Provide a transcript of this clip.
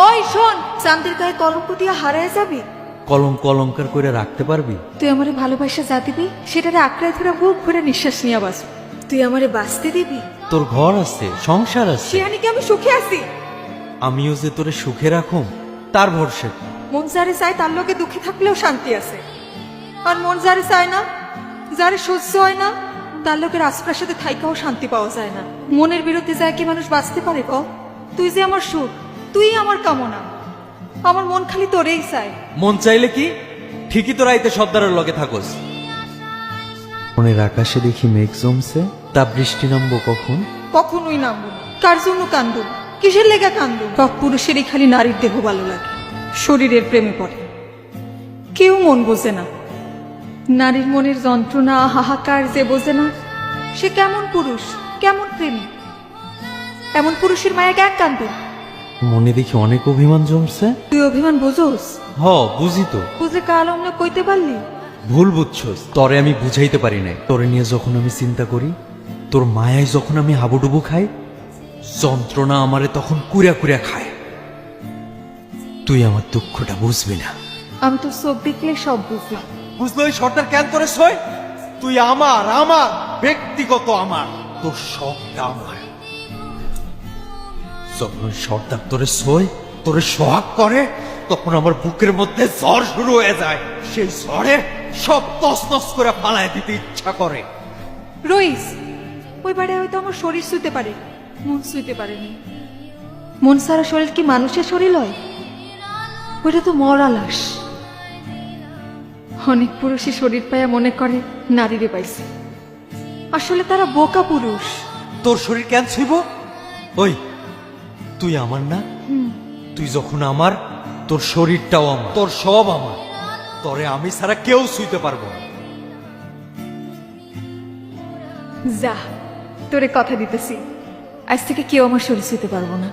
ওই শোন, চাঁদের গায়ে কলঙ্ক দিয়া হারায় যাবি। কলঙ্ক অলঙ্কার করে রাখতে পারবি? তুই আমারে ভালোবাসা যা দিবি সেটারে আঁকড়ায় ধরে বুক ভরে নিঃশ্বাস নিয়ে বাস। তুই আমারে বাঁচতে দিবি। তোর ঘর আছে, সংসার আছে, শিয়ানি কি আমি সুখে আছি? আমিও যে তোরে সুখে রাখুম তার ভরসা কি? মন যারে চায় তার লোকে দুঃখে থাকলেও শান্তি আছে, আর মন যারে চায় না, যারে সহ্য হয় না, তার লোকের রাজপ্রাসাদে থাইকাও শান্তি পাওয়া যায় না। মনের বিরুদ্ধে যায় কি মানুষ বাঁচতে পারে ক? তুই যে আমার সুখ, তুই আমার কামনা, আমার মন খালি তোরেই চায়। মন চাইলে কি ঠিকই তো রাইতে সর্দারের লগে থাকোস। মনের আকাশে দেখি মেঘ জমছে, তা বৃষ্টি নামবো কখন? কখনোই নামবো না। কার জন্য কান্দু? কিসের লেগা কান্দু? সব পুরুষেরই খালি নারীর দেহ ভালো লাগে, শরীরের প্রেমে পড়ে। কেউ মন বোঝে না। নারীর মনের যন্ত্রণা হাহাকার যে বোঝে না, সে কেমন পুরুষ, কেমন প্রেমী? এমন পুরুষের মায়া কেন কান্দে? মনে দেখি অনেক অভিমান জমছে। তুই অভিমান বোঝোস? হ, বুঝি তো। বুঝে কাল অমনে কইতে পারলি? ভুল বুঝছস, তরে আমি বুঝাইতে পারি নাই। তোরে নিয়ে যখন আমি চিন্তা করি, তোর মায়ায় যখন আমি হাবুডুবু খাই, যন্ত্রণা আমারে তখন কুড়া কুড়া খায়। তুই আমার দুঃখটা বুঝবি না। আমি তো চোখ দেখলে সব বুঝলাম। বুঝলো ওই সর্দার কেন তোরে সই? তুই আমার, আমার ব্যক্তিগত, আমার, তোর সবটা আমার। যখন ওই সর্দার তোরে সই, তোরে সোহাগ করে, তখন আমার বুকের মধ্যে ঝড় শুরু হয়ে যায়। সেই ঝড়ে সব তছনছ করে ফালায় দিতে ইচ্ছা করে। রইস, ওই বারে হয়তো আমার শরীর শুইতে পারে, মন শুইতে পারেনি। মন সারা শরীর কি মানুষের শরীর হয়? ওইটা তো মরা লাশ। অনেক পুরুষই শরীর পায়া মনে করে নারীরে পাইছে, আসলে তারা বোকা পুরুষ। তোর শরীর কেন ছুইব? ওই তুই আমার না? তুই যখন আমার, তোর শরীরটাও আমার, তোর সব আমার। তরে আমি ছাড়া কেউ ছুঁইতে পারবো না। যা, তোরে কথা দিতেছি, আজ থেকে কেউ আমার শরীর শুইতে পারবো না।